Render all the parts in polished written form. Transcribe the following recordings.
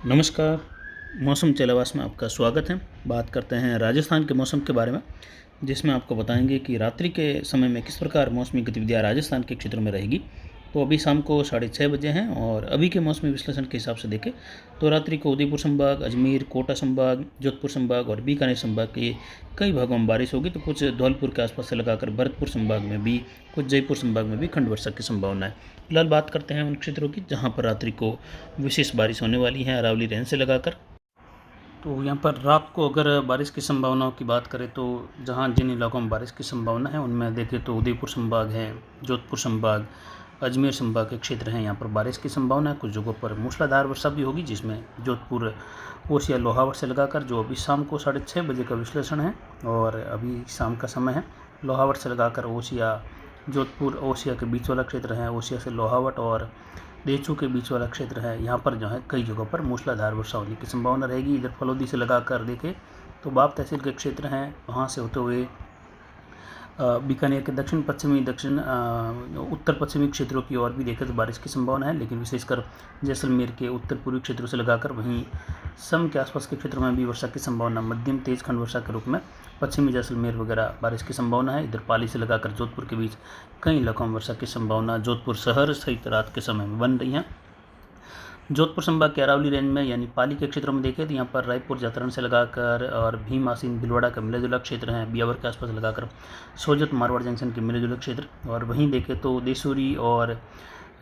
नमस्कार। मौसम चलावास में आपका स्वागत है। बात करते हैं राजस्थान के मौसम के बारे में, जिसमें आपको बताएंगे कि रात्रि के समय में किस प्रकार मौसमी गतिविधियां राजस्थान के क्षेत्रों में रहेगी। तो अभी शाम को 6:30 बजे हैं और अभी के मौसमी विश्लेषण के हिसाब से देखें तो रात्रि को उदयपुर संभाग, अजमेर, कोटा संभाग, जोधपुर संभाग और बीकानेर संभाग के कई भागों में बारिश होगी। तो कुछ धौलपुर के आसपास से लगाकर भरतपुर संभाग में भी, कुछ जयपुर संभाग में भी खंड वर्षा की संभावना है। फिलहाल बात करते हैं उन क्षेत्रों की जहां पर रात्रि को विशेष बारिश होने वाली है अरावली रेंज से लगाकर। तो यहाँ पर रात को अगर बारिश की संभावनाओं की बात करें तो जहाँ जिन इलाकों में बारिश की संभावना है उनमें देखें तो उदयपुर संभाग है, जोधपुर संभाग, अजमेर संभाग के क्षेत्र हैं। यहाँ पर बारिश की संभावना है। कुछ जगहों पर मूसलाधार वर्षा भी होगी, जिसमें जोधपुर, ओसिया, लोहावट से लगाकर, जो अभी शाम को 6:30 बजे का विश्लेषण है और अभी शाम का समय है, लोहावट से लगाकर ओसिया, जोधपुर, ओसिया के बीच वाला क्षेत्र है, ओसिया से लोहावट और देचू के बीच वाला क्षेत्र है। यहाँ पर जो है कई जगहों पर मूसलाधार वर्षा होने की संभावना रहेगी। इधर फलोदी से लगाकर देखें तो बाप तहसील के क्षेत्र हैं, वहाँ से होते हुए बीकानेर के दक्षिण उत्तर पश्चिमी क्षेत्रों की ओर भी देखें तो बारिश की संभावना है, लेकिन विशेषकर जैसलमेर के उत्तर पूर्वी क्षेत्रों से लगाकर वहीं सम के आसपास के क्षेत्रों में भी वर्षा की संभावना, मध्यम तेज खंड वर्षा के रूप में पश्चिमी जैसलमेर वगैरह बारिश की संभावना है। इधर पाली से लगाकर जोधपुर के बीच कई इलाकों में वर्षा की संभावना जोधपुर शहर सहित रात के समय में बन रही है। जोधपुर संभाग के अरावली रेंज में यानी पाली के क्षेत्रों में देखें तो यहाँ पर रायपुर जातरण से लगाकर और भीम आसीन भिलवाड़ा का मिला जुला क्षेत्र है, बियावर के आसपास लगाकर सोजत मारवाड़ जंक्शन के मिले जुले क्षेत्र, और वहीं देखें तो देसूरी और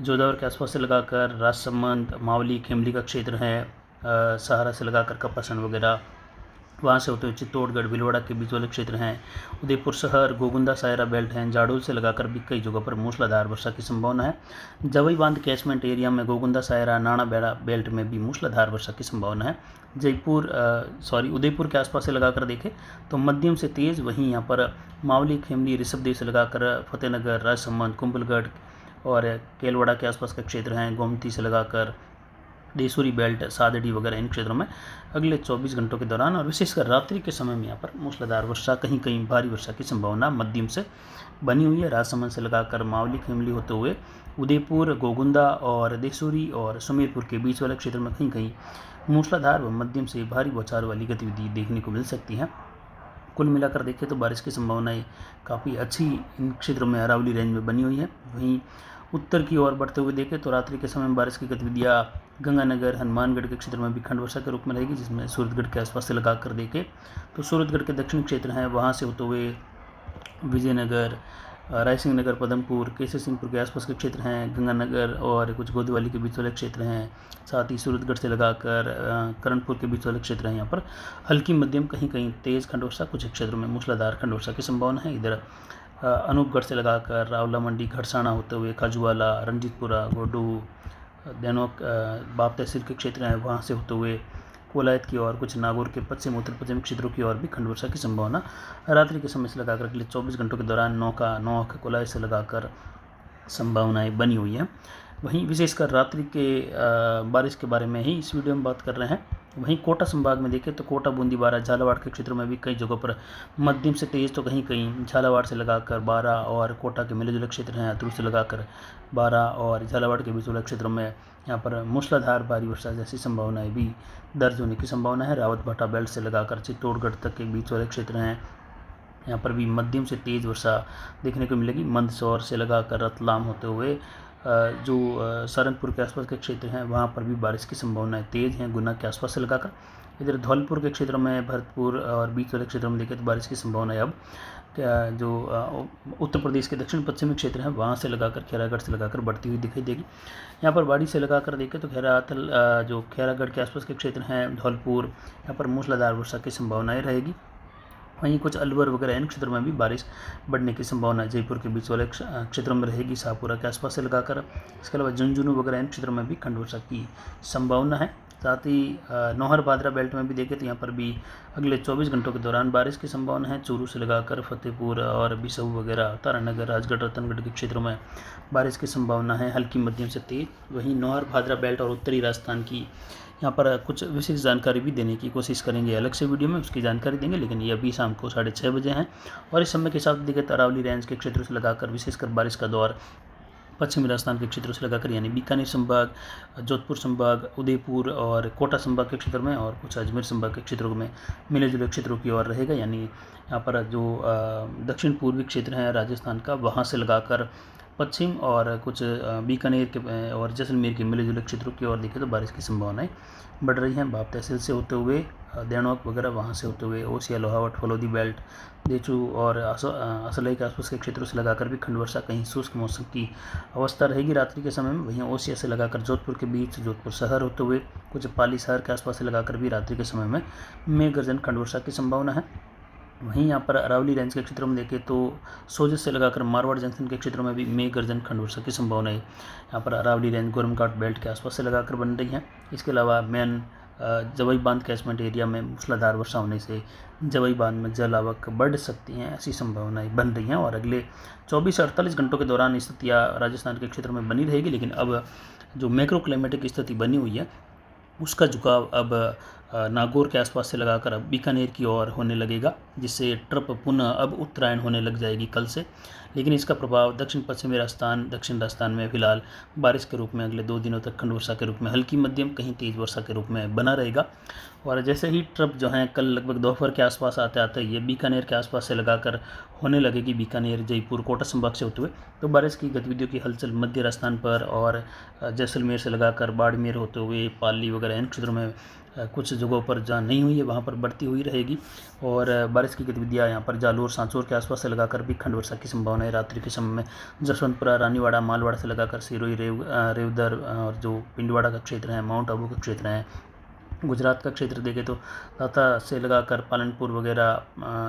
जोधावर के आसपास से लगाकर राजसमंद, मावली, खेमली का क्षेत्र है, सहारा से लगाकर कपासन वगैरह, वहाँ से होते हुए चित्तौड़गढ़, भिलवाड़ा के बीच वाले क्षेत्र हैं, उदयपुर शहर, गोगुंदा सायरा बेल्ट हैं, जाडोल से लगाकर भी कई जगहों पर मूसलाधार वर्षा की संभावना है। जवई बांध कैचमेंट एरिया में गोगुंदा सायरा, नाना बेड़ा बेल्ट में भी मूसलाधार वर्षा की संभावना है। उदयपुर के आसपास से लगाकर देखें तो मध्यम से तेज़, वहीं यहाँ पर मावली, खेमली, ऋषभदेव से लगाकर फतेहनगर, राजसमंद, कुंभलगढ़ और केलवाड़ा के आसपास के क्षेत्र हैं, गोमती से लगाकर देसूरी बेल्ट, सादड़ी वगैरह इन क्षेत्रों में अगले 24 घंटों के दौरान और विशेषकर रात्रि के समय में यहाँ पर मूसलाधार वर्षा, कहीं कहीं भारी वर्षा की संभावना मध्यम से बनी हुई है। राजसमंद से लगाकर मावली, खेमली होते हुए उदयपुर, गोगुंदा और देसूरी और सुमेरपुर के बीच वाले क्षेत्र में कहीं कहीं मूसलाधार व मध्यम से भारी बौछार वाली गतिविधि देखने को मिल सकती है। कुल मिलाकर देखें तो बारिश की संभावनाएं काफ़ी अच्छी इन क्षेत्रों में अरावली रेंज में बनी हुई है। वहीं उत्तर की ओर बढ़ते हुए देखें तो रात्रि के समय में बारिश की गतिविधियाँ गंगानगर, हनुमानगढ़ के क्षेत्र में भी खंड वर्षा के रूप में रहेगी, जिसमें सूरतगढ़ के आसपास से लगाकर देखें तो सूरतगढ़ के दक्षिण क्षेत्र हैं, वहाँ से होते हुए विजयनगर, रायसिंह नगर, पदमपुर, केसर सिंहपुर के आसपास के क्षेत्र हैं, गंगानगर और कुछ गोदवाली के बीच वाले क्षेत्र हैं, साथ ही सूरतगढ़ से लगाकर करणपुर के बीच वाले क्षेत्र हैं। यहाँ पर हल्की मध्यम कहीं कहीं तेज़ खंड वर्षा, कुछ क्षेत्रों में मूसलाधार खंड वर्षा की संभावना है। इधर अनूपगढ़ से लगाकर रावला मंडी, घड़साना होते हुए खाजूवाला, रंजीतपुरा, गोडू, देनोक, बाप तहसील के क्षेत्र हैं, वहाँ से होते हुए कोलायत की ओर, कुछ नागौर के पश्चिम उत्तर पश्चिम क्षेत्रों की ओर भी खंड वर्षा की संभावना रात्रि के समय से लगाकर अगले 24 घंटों के दौरान नौका, कोलायत से लगाकर संभावनाएं बनी हुई हैं। वहीं विशेषकर रात्रि के बारिश के बारे में ही इस वीडियो में बात कर रहे हैं। वहीं कोटा संभाग में देखें तो कोटा, बूंदी, बारा, झालावाड़ के क्षेत्रों में भी कई जगहों पर मध्यम से तेज़ तो कहीं कहीं झालावाड़ से लगाकर बारा और कोटा के मिले जुले क्षेत्र हैं, अतरू से लगाकर बारा और झालावाड़ के बीच वाले क्षेत्रों में यहाँ पर मूसलाधार भारी वर्षा जैसी संभावनाएं भी दर्ज होने की संभावना है। रावत भाटा बेल्ट से लगाकर चित्तौड़गढ़ तक के बीच वाले क्षेत्र हैं, यहाँ पर भी मध्यम से तेज़ वर्षा देखने को मिलेगी। मंदसौर से लगाकर रतलाम होते हुए जो सहारनपुर के आसपास के क्षेत्र हैं, वहाँ पर भी बारिश की संभावनाएं तेज़ हैं, गुना के आसपास से लगाकर। इधर धौलपुर के क्षेत्रों में, भरतपुर और बीच वाले क्षेत्रों में देखें तो बारिश की संभावना है। अब जो उत्तर प्रदेश के दक्षिण पश्चिमी क्षेत्र हैं, वहाँ से लगाकर खैरागढ़ से लगाकर बढ़ती हुई दिखाई देगी। यहाँ पर बाड़ी से लगाकर देखें तो जो खैरागढ़ के आसपास के क्षेत्र हैं, धौलपुर, यहाँ पर मूसलाधार वर्षा की संभावनाएँ रहेगी। वहीं कुछ अलवर वगैरह इन क्षेत्रों में भी बारिश बढ़ने की संभावना जयपुर के बीच वाले क्षेत्रों में रहेगी, शाहपुरा के आसपास से लगाकर। इसके अलावा झुंझुनू वगैरह इन क्षेत्रों में भी खंड वर्षा की संभावना है। साथ ही नौहर भादरा बेल्ट में भी देखें तो यहाँ पर भी अगले 24 घंटों के दौरान बारिश की संभावना है। चूरू से लगाकर फतेहपुर और बिसऊ वगैरह, तारानगर, राजगढ़, रतनगढ़ के क्षेत्रों में बारिश की संभावना है, हल्की मध्यम से तेज। वहीं नौहर भादरा बेल्ट और उत्तरी राजस्थान की यहाँ पर कुछ विशेष जानकारी भी देने की कोशिश करेंगे, अलग से वीडियो में उसकी जानकारी देंगे, लेकिन ये अभी शाम को 6:30 बजे हैं और इस समय के साथ देखें तो अरावली रेंज के क्षेत्रों से लगाकर विशेषकर बारिश का दौर पश्चिमी राजस्थान के क्षेत्रों से लगाकर यानी बीकानेर संभाग, जोधपुर संभाग, उदयपुर और कोटा संभाग के क्षेत्र में और कुछ अजमेर संभाग के क्षेत्रों में मिले जुले क्षेत्रों की ओर रहेगा। यानी यहाँ पर जो दक्षिण पूर्वी क्षेत्र है राजस्थान का, वहाँ से लगाकर पश्चिम और कुछ बीकानेर के और जैसलमेर के मिले जुले क्षेत्रों की ओर देखें तो बारिश की संभावनाएं बढ़ रही हैं। बाप तहसील से होते हुए देवनोक वगैरह वहाँ से होते हुए ओसिया, लोहावट, फलोदी बेल्ट, देचू और असलई के आसपास के क्षेत्रों से लगाकर भी खंड वर्षा, कहीं शुष्क मौसम की अवस्था रहेगी रात्रि के समय में। वहीं ओसिया से लगाकर जोधपुर के बीच, जोधपुर शहर होते हुए कुछ पाली शहर के आसपास से लगाकर भी रात्रि के समय में मेघ गर्जन खंड वर्षा की संभावना है। वहीं यहाँ पर अरावली रेंज के क्षेत्रों में देखें तो सोजत से लगाकर मारवाड़ जंक्शन के क्षेत्रों में भी मेघ गर्जन खंड वर्षा की संभावना है। यहाँ पर अरावली रेंज गोरमघाट बेल्ट के आसपास से लगाकर बन रही है। इसके अलावा मेन जवई बांध कैचमेंट एरिया में मूसलाधार वर्षा होने से जवई बांध में जल आवक बढ़ सकती हैं, ऐसी संभावनाएं बन रही हैं। और अगले 24 से 48 घंटों के दौरान स्थितियाँ राजस्थान के क्षेत्रों में बनी रहेगी। लेकिन अब जो मैक्रो क्लाइमेटिक स्थिति बनी हुई है उसका झुकाव अब नागौर के आसपास से लगाकर अब बीकानेर की ओर होने लगेगा, जिससे ट्रप पुनः अब उत्तरायण होने लग जाएगी कल से। लेकिन इसका प्रभाव दक्षिण पश्चिमी राजस्थान, दक्षिण राजस्थान में फिलहाल बारिश के रूप में अगले 2 दिनों तक खंड वर्षा के रूप में हल्की मध्यम, कहीं तेज वर्षा के रूप में बना रहेगा। और जैसे ही ट्रप जो हैं कल लगभग दोपहर के आसपास आते आते ये बीकानेर के आसपास से लगाकर होने लगेगी, बीकानेर, जयपुर, कोटा संभाग से होते हुए, तो बारिश की गतिविधियों की हलचल मध्य राजस्थान पर और जैसलमेर से लगाकर बाड़मेर होते हुए पाली वगैरह इन क्षेत्रों में कुछ जगहों पर जहाँ नहीं हुई है वहाँ पर बढ़ती हुई रहेगी। और बारिश की गतिविधियाँ यहाँ पर जालोर, सांचौर के आसपास से लगाकर भी खंड वर्षा की संभावना है रात्रि के समय में। जसवंतपुरा, रानीवाड़ा, मालवाड़ा से लगाकर सिरोही, रेवदर और जो पिंडवाड़ा का क्षेत्र है, माउंट आबू का क्षेत्र है। गुजरात का क्षेत्र देखें तो ताता से लगाकर पालनपुर वगैरह,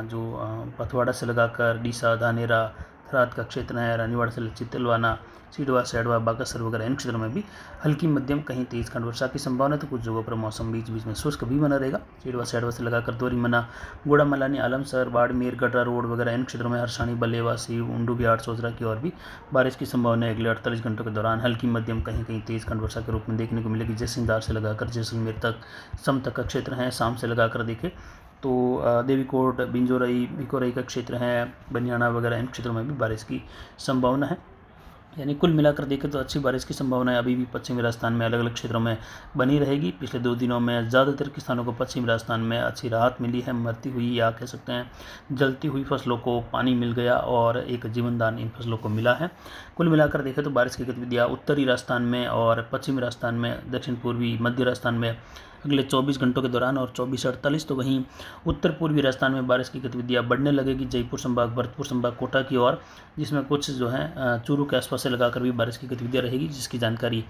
जो पथवाड़ा से लगाकर डीसा, धानेरा, थराद का क्षेत्र है, रानीवाड़ा से चितलवाना, सीडवा, सैडवा, बागेश्वर वगैरह इन क्षेत्रों में भी हल्की मध्यम, कहीं तेज खंड वर्षा की संभावना है। तो कुछ जगहों पर मौसम बीच बीच में शुष्क भी बना रहेगा। सीडवा, सैडवा से लगाकर दोरीमना, गोड़ा मलानी, आलमसर, बाड़मेर, गडरा रोड वगैरह इन क्षेत्रों में हरसाणी, बल्लेवा, सीव, उंडू, बिहार, सोजरा की ओर भी बारिश की संभावना है। अगले 48 घंटों के दौरान हल्की मध्यम, कहीं कहीं तेज खंड वर्षा के रूप में देखने को मिलेगी। जैसलमेर से लगाकर जैसलमेर तक सम तक का क्षेत्र है। शाम से लगाकर देखें तो देवीकोट, बिंजोरई, भिकोरई का क्षेत्र है, बनियाना वगैरह इन क्षेत्रों में भी बारिश की संभावना है। यानी कुल मिलाकर देखें तो अच्छी बारिश की संभावना अभी भी पश्चिमी राजस्थान में अलग अलग क्षेत्रों में बनी रहेगी। पिछले 2 दिनों में ज़्यादातर किसानों को पश्चिमी राजस्थान में अच्छी राहत मिली है। मरती हुई या कह सकते हैं जलती हुई फसलों को पानी मिल गया और एक जीवनदान इन फसलों को मिला है। कुल मिलाकर देखें तो बारिश की गतिविधियाँ उत्तरी राजस्थान में और पश्चिमी राजस्थान में, दक्षिण पूर्वी मध्य राजस्थान में अगले 24 घंटों के दौरान और 24 से 48, तो वहीं उत्तर पूर्वी राजस्थान में बारिश की गतिविधियाँ बढ़ने लगेगी। जयपुर संभाग, भरतपुर संभाग, कोटा की ओर, जिसमें कुछ जो है चूरू के आसपास से लगाकर भी बारिश की गतिविधियाँ रहेगी, जिसकी जानकारी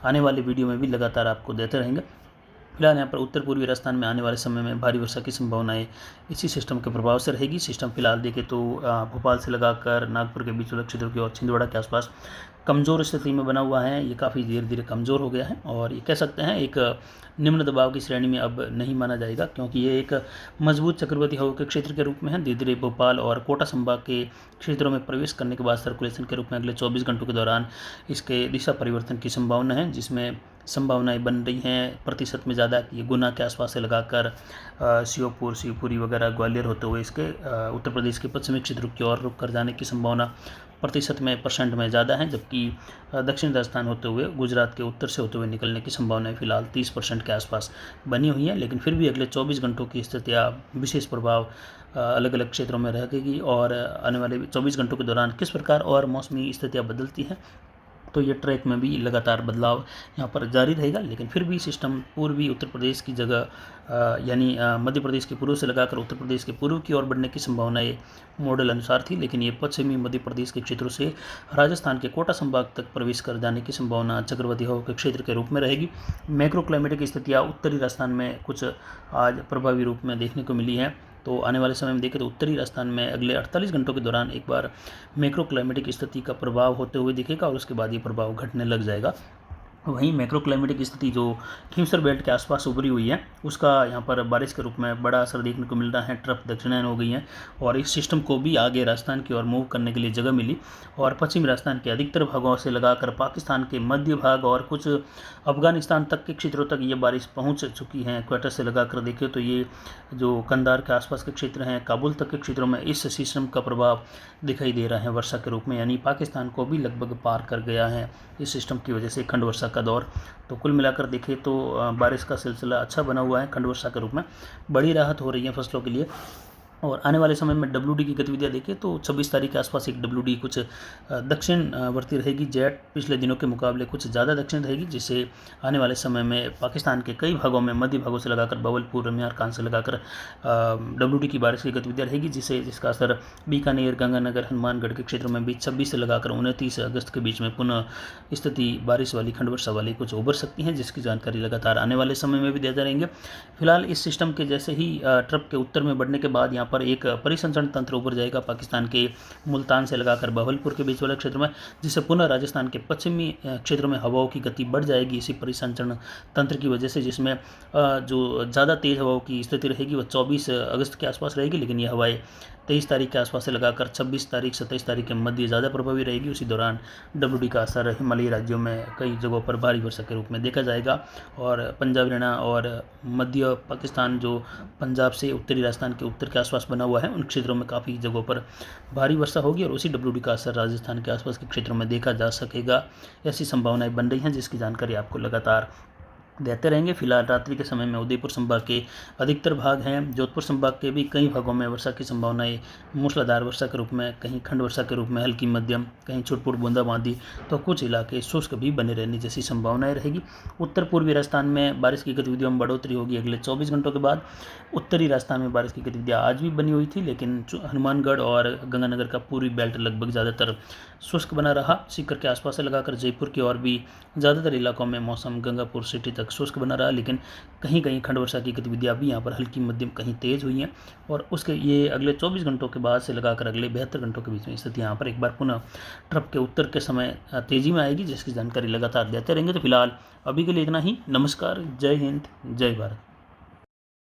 आने वाले वीडियो में भी लगातार आपको देते रहेंगे। फिलहाल यहाँ पर उत्तर पूर्वी राजस्थान में आने वाले समय में भारी वर्षा की संभावनाएं इसी सिस्टम के प्रभाव से रहेगी। सिस्टम फिलहाल देखें तो भोपाल से लगाकर नागपुर के बीच वाले क्षेत्रों की और छिंदवाड़ा के आसपास कमज़ोर स्थिति में बना हुआ है। ये काफ़ी धीरे धीरे कमज़ोर हो गया है और ये कह सकते हैं एक निम्न दबाव की श्रेणी में अब नहीं माना जाएगा, क्योंकि ये एक मजबूत चक्रवाती हवा के क्षेत्र के रूप में है। धीरे धीरे भोपाल और कोटा संभाग के क्षेत्रों में प्रवेश करने के बाद सर्कुलेशन के रूप में अगले 24 घंटों के दौरान इसके दिशा परिवर्तन की संभावना है, जिसमें संभावनाएं बन रही हैं प्रतिशत में ज़्यादा कि गुना के आसपास से लगाकर श्योपुर, शिवपुरी वगैरह, ग्वालियर होते हुए इसके उत्तर प्रदेश के पश्चिमी क्षेत्रों की ओर रुख कर जाने की संभावना प्रतिशत में, परसेंट में ज़्यादा है। जबकि दक्षिण राजस्थान होते हुए गुजरात के उत्तर से होते हुए निकलने की संभावनाएं फिलहाल 30% के आसपास बनी हुई है। लेकिन फिर भी अगले 24 घंटों की स्थितियाँ विशेष प्रभाव अलग अलग क्षेत्रों में रहेगी और आने वाले 24 घंटों के दौरान किस प्रकार और मौसमी स्थितियाँ बदलती हैं, तो ये ट्रैक में भी लगातार बदलाव यहाँ पर जारी रहेगा। लेकिन फिर भी सिस्टम पूर्वी उत्तर प्रदेश की जगह यानी मध्य प्रदेश के पूर्व से लगाकर उत्तर प्रदेश के पूर्व की ओर बढ़ने की संभावना ये मॉडल अनुसार थी। लेकिन ये पश्चिमी मध्य प्रदेश के क्षेत्रों से राजस्थान के कोटा संभाग तक प्रवेश कर जाने की संभावना चक्रवाती हवा के क्षेत्र के रूप में रहेगी। मैक्रो क्लाइमेटिक स्थितियाँ उत्तरी राजस्थान में कुछ आज प्रभावी रूप में देखने को मिली हैं। तो आने वाले समय में देखें तो उत्तरी राजस्थान में अगले 48 घंटों के दौरान एक बार मैक्रो क्लाइमेटिक स्थिति का प्रभाव होते हुए दिखेगा और उसके बाद ये प्रभाव घटने लग जाएगा। वहीं मैक्रो क्लाइमेटिक स्थिति जो खींवसर बेल्ट के आसपास उभरी हुई है, उसका यहाँ पर बारिश के रूप में बड़ा असर देखने को मिल रहा है। ट्रफ दक्षिणायन हो गई है और इस सिस्टम को भी आगे राजस्थान की ओर मूव करने के लिए जगह मिली और पश्चिमी राजस्थान के अधिकतर भागों से लगाकर पाकिस्तान के मध्य भाग और कुछ अफगानिस्तान तक के क्षेत्रों तक ये बारिश पहुँच चुकी है। इक्वेटर से लगाकर देखें तो ये जो कंधार के आसपास के क्षेत्र हैं, काबुल तक के क्षेत्रों में इस सिस्टम का प्रभाव दिखाई दे रहा है वर्षा के रूप में, यानी पाकिस्तान को भी लगभग पार कर गया है इस सिस्टम की वजह से खंड वर्षा का दौर। तो कुल मिलाकर देखें तो बारिश का सिलसिला अच्छा बना हुआ है, खंड वर्षा के रूप में बड़ी राहत हो रही है फसलों के लिए। और आने वाले समय में डब्ल्यूडी की गतिविधियां देखें तो 26 तारीख के आसपास एक डब्ल्यूडी कुछ दक्षिणवर्ती रहेगी। जेट पिछले दिनों के मुकाबले कुछ ज़्यादा दक्षिण रहेगी, जिससे आने वाले समय में पाकिस्तान के कई भागों में, मध्य भागों से लगाकर बवलपुर, रमियार खान से लगाकर डब्ल्यूडी की बारिश की गतिविधियाँ रहेगी, जिसका असर बीकानेर, गंगानगर, हनुमानगढ़ के क्षेत्रों में भी 26 से लगाकर 29 अगस्त के बीच में पुनः स्थिति बारिश वाली, खंड वर्षा वाली कुछ उभर सकती हैं, जिसकी जानकारी लगातार आने वाले समय में भी देते रहेंगे। फिलहाल इस सिस्टम के जैसे ही ट्रप के उत्तर में बढ़ने के बाद यहाँ पर एक परिसंचरण तंत्र उभर जाएगा पाकिस्तान के मुल्तान से लगाकर बहवलपुर के बीच वाले क्षेत्र में, जिससे पुनः राजस्थान के पश्चिमी क्षेत्रों में हवाओं की गति बढ़ जाएगी इसी परिसंचरण तंत्र की वजह से, जिसमें जो ज़्यादा तेज़ हवाओं की स्थिति रहेगी वह 24 अगस्त के आसपास रहेगी, लेकिन ये हवाएं 23 तारीख के आसपास से लगाकर 26 तारीख 27 तारीख के मध्य ज़्यादा प्रभावी रहेगी। उसी दौरान डब्ल्यूडी का असर हिमालयी राज्यों में कई जगहों पर भारी वर्षा के रूप में देखा जाएगा और पंजाब, हरियाणा और मध्य पाकिस्तान, जो पंजाब से उत्तरी राजस्थान के उत्तर के आसपास बना हुआ है, उन क्षेत्रों में काफ़ी जगहों पर भारी वर्षा होगी और उसी डब्ल्यूडी का असर राजस्थान के आसपास के क्षेत्रों में देखा जा सकेगा। ऐसी संभावनाएं बन रही हैं, जिसकी जानकारी आपको लगातार देते रहेंगे। फिलहाल रात्रि के समय में उदयपुर संभाग के अधिकतर भाग हैं, जोधपुर संभाग के भी कई भागों में वर्षा की संभावनाएं मूसलाधार वर्षा के रूप में, कहीं खंड वर्षा के रूप में हल्की मध्यम, कहीं छुटपुट बूंदाबांदी, तो कुछ इलाके शुष्क भी बने रहने जैसी संभावनाएं रहेगी। उत्तर पूर्वी राजस्थान में बारिश की गतिविधियों में बढ़ोतरी होगी अगले 24 घंटों के बाद। उत्तरी राजस्थान में बारिश की गतिविधियाँ आज भी बनी हुई थी, लेकिन हनुमानगढ़ और गंगानगर का पूरी बेल्ट लगभग ज़्यादातर शुष्क बना रहा। सीकर के आसपास से लगाकर जयपुर की ओर भी ज़्यादातर इलाकों में मौसम गंगापुर सिटी तक शुष्क बना रहा, लेकिन कहीं कहीं खंड वर्षा की गतिविधियाँ भी यहाँ पर हल्की मध्यम कहीं तेज़ हुई हैं और उसके ये अगले 24 घंटों के बाद से लगाकर अगले 72 घंटों के बीच में स्थिति यहाँ पर एक बार पुनः ट्रप के उत्तर के समय तेज़ी में आएगी, जिसकी जानकारी लगातार देते रहेंगे। तो फिलहाल अभी के लिए इतना ही। नमस्कार, जय हिंद, जय भारत।